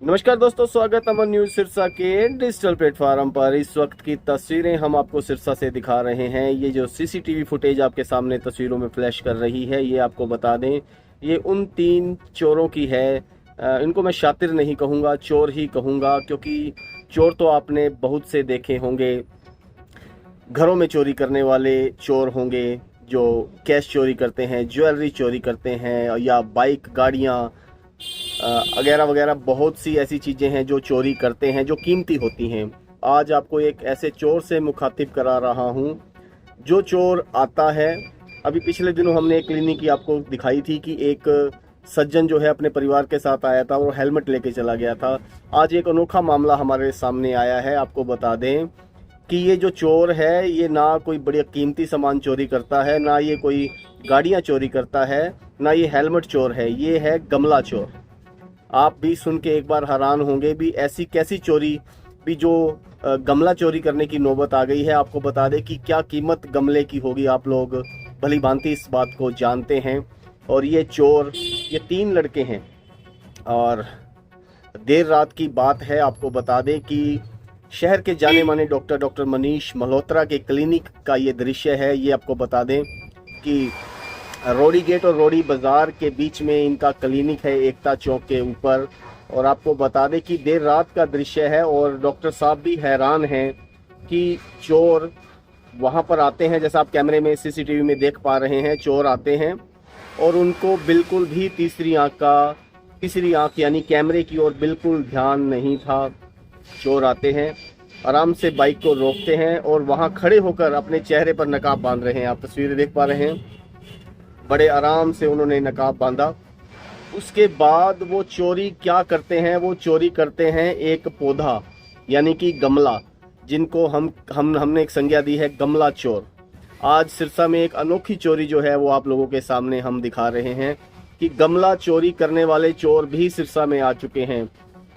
नमस्कार दोस्तों, स्वागत अमन न्यूज सिरसा के डिजिटल प्लेटफॉर्म पर। इस वक्त की तस्वीरें हम आपको सिरसा से दिखा रहे हैं। ये जो सीसीटीवी फुटेज आपके सामने तस्वीरों में फ्लैश कर रही है, ये आपको बता दें, ये उन 3 चोरों की है। इनको मैं शातिर नहीं कहूँगा, चोर ही कहूँगा, क्योंकि चोर तो आपने बहुत से देखे होंगे। घरों में चोरी करने वाले चोर होंगे जो कैश चोरी करते हैं, ज्वेलरी चोरी करते हैं, या बाइक, गाड़ियाँ वगैरह वगैरह बहुत सी ऐसी चीज़ें हैं जो चोरी करते हैं, जो कीमती होती हैं। आज आपको एक ऐसे चोर से मुखातिब करा रहा हूँ जो चोर आता है। अभी पिछले दिनों हमने एक क्लिनिक की आपको दिखाई थी कि एक सज्जन जो है अपने परिवार के साथ आया था और हेलमेट लेके चला गया था। आज एक अनोखा मामला हमारे सामने आया है। आपको बता दें कि ये जो चोर है, ये ना कोई बड़ी कीमती सामान चोरी करता है, ना ये कोई गाड़ियाँ चोरी करता है, ना ये हेलमेट चोर है, ये है गमला चोर। आप भी सुन के एक बार हैरान होंगे भी ऐसी कैसी चोरी भी जो गमला चोरी करने की नौबत आ गई है। आपको बता दें कि क्या कीमत गमले की होगी, आप लोग भली भांति इस बात को जानते हैं। और ये चोर, ये 3 लड़के हैं और देर रात की बात है। आपको बता दें कि शहर के जाने माने डॉक्टर मनीष मल्होत्रा के क्लिनिक का ये दृश्य है। ये आपको बता दें कि रोडी गेट और रोडी बाज़ार के बीच में इनका क्लिनिक है, एकता चौक के ऊपर। और आपको बता दें कि देर रात का दृश्य है और डॉक्टर साहब भी हैरान हैं कि चोर वहां पर आते हैं। जैसा आप कैमरे में सीसीटीवी में देख पा रहे हैं, चोर आते हैं और उनको बिल्कुल भी तीसरी आंख यानी कैमरे की ओर बिल्कुल ध्यान नहीं था। चोर आते हैं, आराम से बाइक को रोकते हैं और वहां खड़े होकर अपने चेहरे पर नकाब बांध रहे हैं। आप तस्वीरें देख पा रहे हैं, बड़े आराम से उन्होंने नकाब बांधा। उसके बाद वो चोरी क्या करते हैं, वो चोरी करते हैं एक पौधा यानी कि गमला, जिनको हमने एक संज्ञा दी है गमला चोर। आज सिरसा में एक अनोखी चोरी जो है वो आप लोगों के सामने हम दिखा रहे हैं कि गमला चोरी करने वाले चोर भी सिरसा में आ चुके हैं।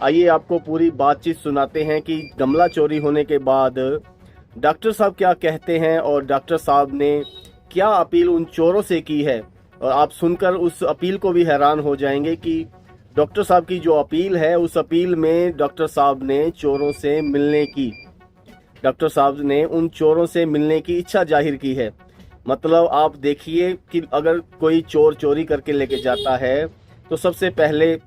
आइए आपको पूरी बातचीत सुनाते हैं कि गमला चोरी होने के बाद डॉक्टर साहब क्या कहते हैं और डॉक्टर साहब ने क्या अपील उन चोरों से की है। और आप सुनकर उस अपील को भी हैरान हो जाएंगे कि डॉक्टर साहब की जो अपील है, उस अपील में डॉक्टर साहब ने चोरों से मिलने की, डॉक्टर साहब ने उन चोरों से मिलने की इच्छा जाहिर की है। मतलब आप देखिए कि अगर कोई चोर चोरी करके लेके जाता है तो सबसे पहले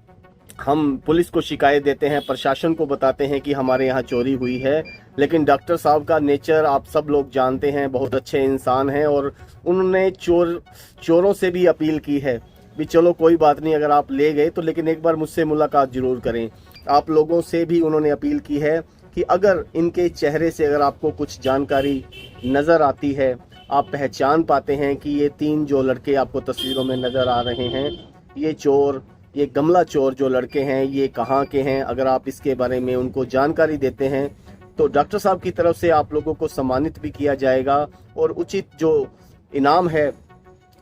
हम पुलिस को शिकायत देते हैं, प्रशासन को बताते हैं कि हमारे यहाँ चोरी हुई है। लेकिन डॉक्टर साहब का नेचर आप सब लोग जानते हैं, बहुत अच्छे इंसान हैं और उन्होंने चोरों से भी अपील की है भी चलो कोई बात नहीं, अगर आप ले गए तो लेकिन एक बार मुझसे मुलाकात ज़रूर करें। आप लोगों से भी उन्होंने अपील की है कि अगर इनके चेहरे से अगर आपको कुछ जानकारी नज़र आती है, आप पहचान पाते हैं कि ये 3 जो लड़के आपको तस्वीरों में नज़र आ रहे हैं, ये चोर, ये गमला चोर जो लड़के हैं, ये कहाँ के हैं, अगर आप इसके बारे में उनको जानकारी देते हैं तो डॉक्टर साहब की तरफ से आप लोगों को सम्मानित भी किया जाएगा और उचित जो इनाम है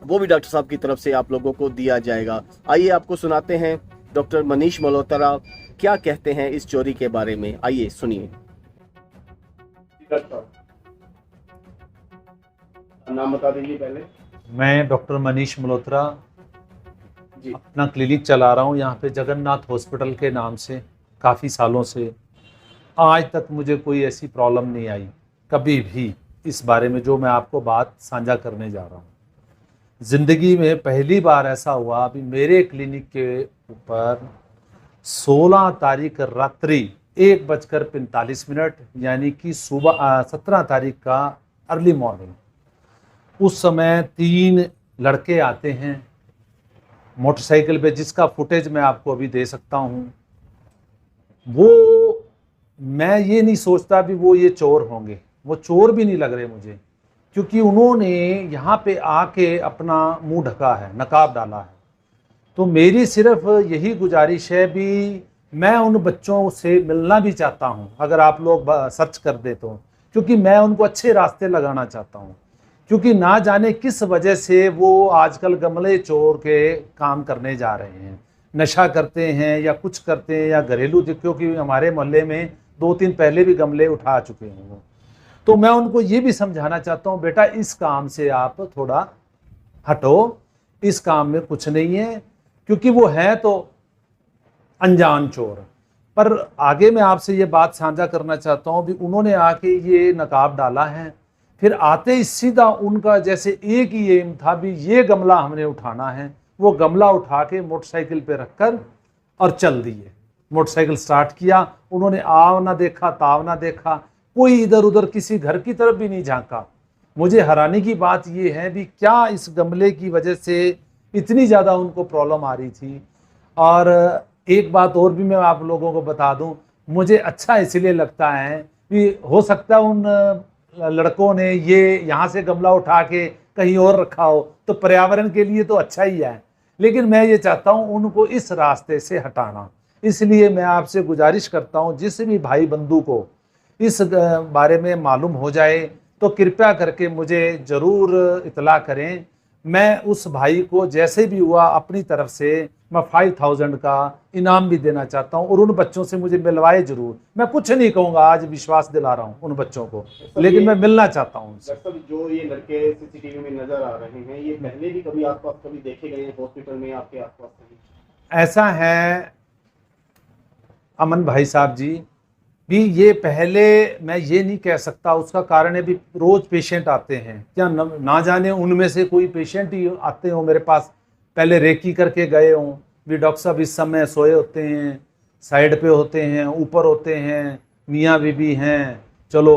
वो भी डॉक्टर साहब की तरफ से आप लोगों को दिया जाएगा। आइए आपको सुनाते हैं डॉक्टर मनीष मल्होत्रा क्या कहते हैं इस चोरी के बारे में। आइए सुनिए। नाम बता दीजिए पहले। मैं डॉक्टर मनीष मल्होत्रा जी। अपना क्लिनिक चला रहा हूँ यहाँ पे जगन्नाथ हॉस्पिटल के नाम से काफ़ी सालों से। आज तक मुझे कोई ऐसी प्रॉब्लम नहीं आई कभी भी इस बारे में जो मैं आपको बात साझा करने जा रहा हूँ। ज़िंदगी में पहली बार ऐसा हुआ, अभी मेरे क्लिनिक के ऊपर 16 तारीख रात्रि 1:45 यानी कि सुबह 17 तारीख का अर्ली मॉर्निंग, उस समय 3 लड़के आते हैं मोटरसाइकिल पे, जिसका फुटेज मैं आपको अभी दे सकता हूँ। वो, मैं ये नहीं सोचता भी वो ये चोर होंगे, वो चोर भी नहीं लग रहे मुझे, क्योंकि उन्होंने यहाँ पे आके अपना मुंह ढका है, नकाब डाला है। तो मेरी सिर्फ यही गुजारिश है भी, मैं उन बच्चों से मिलना भी चाहता हूँ, अगर आप लोग सर्च कर दे तो, क्योंकि मैं उनको अच्छे रास्ते लगाना चाहता हूँ। क्योंकि ना जाने किस वजह से वो आजकल गमले चोर के काम करने जा रहे हैं, नशा करते हैं या कुछ करते हैं या घरेलू, क्योंकि हमारे मोहल्ले में 2-3 पहले भी गमले उठा चुके हैं वो। तो मैं उनको ये भी समझाना चाहता हूँ, बेटा इस काम से आप थोड़ा हटो, इस काम में कुछ नहीं है, क्योंकि वो है तो अनजान चोर। पर आगे मैं आपसे ये बात साझा करना चाहता हूँ भी उन्होंने आके ये नकाब डाला है, फिर आते ही सीधा उनका जैसे एक ही एम था भी ये गमला हमने उठाना है, वो गमला उठा के मोटरसाइकिल पे रखकर और चल दिए। मोटरसाइकिल स्टार्ट किया, उन्होंने आव ना देखा ताव ना देखा, कोई इधर उधर किसी घर की तरफ भी नहीं झांका। मुझे हैरानी की बात यह है भी क्या इस गमले की वजह से इतनी ज़्यादा उनको प्रॉब्लम आ रही थी। और एक बात और भी मैं आप लोगों को बता दूं, मुझे अच्छा इसलिए लगता है कि हो सकता है उन लड़कों ने ये यहाँ से गमला उठा के कहीं और रखा हो तो पर्यावरण के लिए तो अच्छा ही है, लेकिन मैं ये चाहता हूँ उनको इस रास्ते से हटाना। इसलिए मैं आपसे गुजारिश करता हूँ जिस भी भाई बंधु को इस बारे में मालूम हो जाए तो कृपया करके मुझे ज़रूर इतला करें। मैं उस भाई को जैसे भी हुआ अपनी तरफ से मैं 5000 का इनाम भी देना चाहता हूं और उन बच्चों से मुझे मिलवाए जरूर। मैं कुछ नहीं कहूँगा, आज विश्वास दिला रहा हूं उन बच्चों को, लेकिन मैं मिलना चाहता हूं उनसे। जो ये लड़के सीसीटीवी में नजर आ रहे हैं, ये पहले भी कभी आसपास कभी देखे गए हैं हॉस्पिटल में आपके आसपास? ऐसा है अमन भाई साहब जी भी, ये पहले मैं ये नहीं कह सकता, उसका कारण है भी रोज पेशेंट आते हैं, क्या ना जाने उनमें से कोई पेशेंट ही आते हो मेरे पास पहले रेकी करके गए हों भी डॉक्टर साहब इस समय सोए होते हैं, साइड पे होते हैं, ऊपर होते हैं, मियाँ बीबी हैं, चलो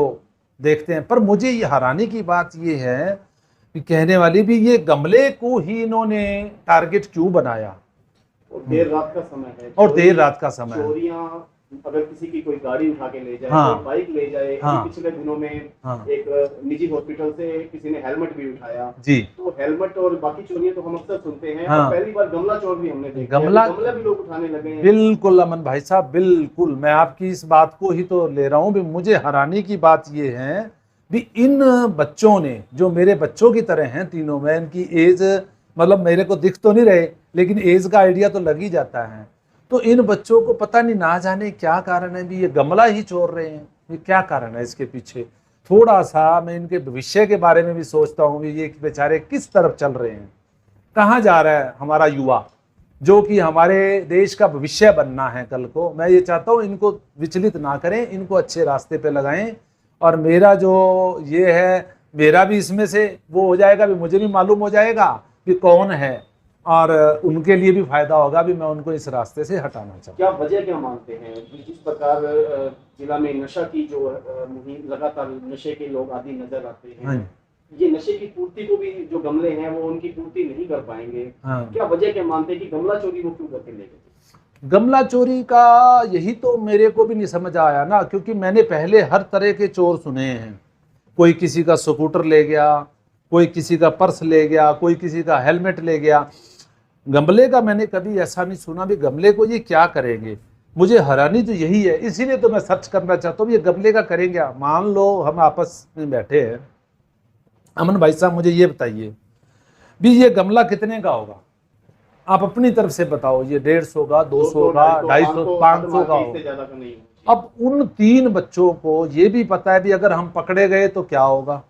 देखते हैं। पर मुझे ये हैरानी की बात ये है कि कहने वाली भी ये गमले को ही इन्होंने टारगेट क्यों बनाया। और देर रात का समय है, और देर रात का समय है, चोरियां अगर किसी की कोई गाड़ी उठा के ले जाए, हाँ, कोई बाइक ले जाए, हाँ, पिछले दिनों में हाँ, एक निजी हॉस्पिटल से किसी ने हेलमेट भी उठाया जी, तो हेलमेट और बाकी चोरियां तो हम अक्सर सुनते हैं, हाँ, पहली बार गमला चोर भी हमने देखा, गमला भी लोग उठाने लगे हैं। बिल्कुल अमन भाई साहब, बिल्कुल मैं आपकी इस बात को ही तो ले रहा हूँ भी मुझे हैरानी की बात ये है भी इन बच्चों ने जो मेरे बच्चों की तरह हैं तीनों में, इनकी एज मतलब मेरे को दिख तो नहीं रहे लेकिन एज का आइडिया तो लग ही जाता है, तो इन बच्चों को पता नहीं ना जाने क्या कारण है भी ये गमला ही छोड़ रहे हैं, ये क्या कारण है इसके पीछे। थोड़ा सा मैं इनके भविष्य के बारे में भी सोचता हूँ भी ये बेचारे किस तरफ चल रहे हैं, कहाँ जा रहा है हमारा युवा जो कि हमारे देश का भविष्य बनना है कल को। मैं ये चाहता हूँ इनको विचलित ना करें, इनको अच्छे रास्ते पे लगाएं और मेरा जो ये है मेरा भी इसमें से वो हो जाएगा भी, मुझे भी मालूम हो जाएगा कि कौन है और उनके लिए भी फायदा होगा भी मैं उनको इस रास्ते से हटाना चाहूँ। क्या वजह क्या मानते हैं जिस प्रकार जिला में नशा की जो मुहिम लगातार नशे के लोग आदि नजर आते हैं, हाँ, ये नशे की पूर्ति को भी जो गमले हैं वो उनकी पूर्ति नहीं कर पाएंगे, हाँ। क्या वजह क्या मानते हैं कि गमला चोरी वो क्यों करके ले गए? गमला चोरी का यही तो मेरे को भी नहीं समझ आया ना, क्योंकि मैंने पहले हर तरह के चोर सुने हैं, कोई किसी का स्कूटर ले गया, कोई किसी का पर्स ले गया, कोई किसी का हेलमेट ले गया। गमले का मैंने कभी ऐसा नहीं सुना भी गमले को ये क्या करेंगे। मुझे हैरानी तो यही है, इसीलिए तो मैं सर्च करना चाहता हूँ ये गमले का करेंगे। मान लो हम आपस में बैठे हैं, अमन भाई साहब मुझे ये बताइए भी ये गमला कितने का होगा, आप अपनी तरफ से बताओ। ये 150 का, 200 का, 250, 500 का होगा। अब उन 3 बच्चों को ये भी पता है भी अगर हम पकड़े गए तो क्या होगा।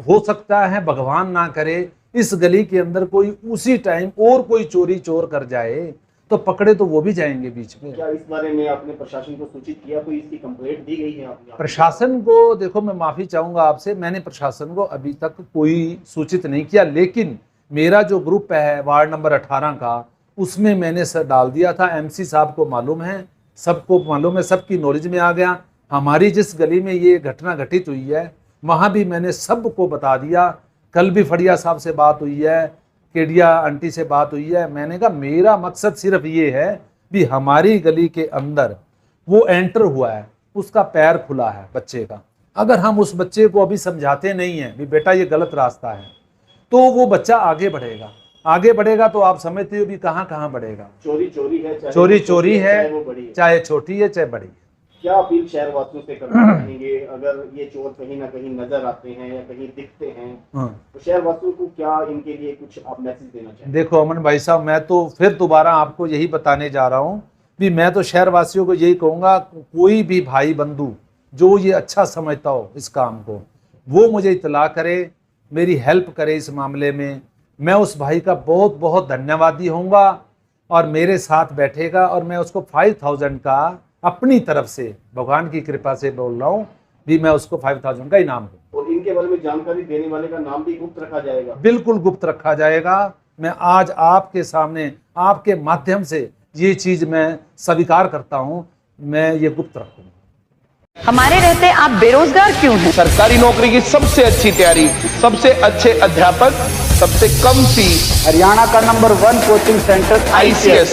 हो सकता है भगवान ना करे इस गली के अंदर कोई उसी टाइम और कोई चोरी चोर कर जाए तो पकड़े तो वो भी जाएंगे बीच में। क्या इस बारे में आपने प्रशासन को सूचित किया, कोई इसकी कंप्लेंट दी गई है आपने? प्रशासन को देखो मैं माफी चाहूंगा आपसे, मैंने प्रशासन को अभी तक कोई सूचित नहीं किया, लेकिन मेरा जो ग्रुप है वार्ड नंबर 18 का उसमें मैंने सर डाल दिया था। एमसी साहब को मालूम है, सबको मालूम है, सबकी नॉलेज में आ गया। हमारी जिस गली में ये घटना घटित हुई है वहाँ भी मैंने सबको बता दिया। कल भी फड़िया साहब से बात हुई है, केडिया आंटी से बात हुई है। मैंने कहा मेरा मकसद सिर्फ ये है भी हमारी गली के अंदर वो एंटर हुआ है, उसका पैर खुला है बच्चे का, अगर हम उस बच्चे को अभी समझाते नहीं हैं भी बेटा ये गलत रास्ता है तो वो बच्चा आगे बढ़ेगा। आगे बढ़ेगा तो आप समझते हो भी कहाँ कहाँ बढ़ेगा। चोरी चोरी है, चोरी है, चाहे छोटी है चाहे बड़ी। क्या अपील शहर वासियों से करना चाहेंगे अगर ये चोर कहीं ना कहीं नजर आते हैं या कहीं दिखते हैं, तो शहर वासियों को क्या इनके लिए कुछ आप मैसेज देना चाहेंगे? देखो अमन भाई साहब, मैं तो फिर दोबारा आपको यही बताने जा रहा हूँ भी मैं तो शहर वासियों को यही कहूँगा, कोई भी भाई बंधु जो ये अच्छा समझता हो इस काम को वो मुझे इतला करे, मेरी हेल्प करे इस मामले में। मैं उस भाई का बहुत बहुत धन्यवादी होऊंगा और मेरे साथ बैठेगा और मैं उसको 5000 का अपनी तरफ से, भगवान की कृपा से बोल रहा हूँ, भी मैं उसको 5000 का इनाम दूँ। और इनके बारे में जानकारी देने वाले का नाम भी गुप्त रखा जाएगा? बिल्कुल गुप्त रखा जाएगा। मैं आज आपके सामने, आपके माध्यम से ये चीज मैं स्वीकार करता हूँ, मैं ये गुप्त रखूंगा। हमारे रहते आप बेरोजगार क्यों हैं? सरकारी नौकरी की सबसे अच्छी तैयारी, सबसे अच्छे अध्यापक, सबसे कम फीस, हरियाणा का नंबर 1 कोचिंग सेंटर ICS।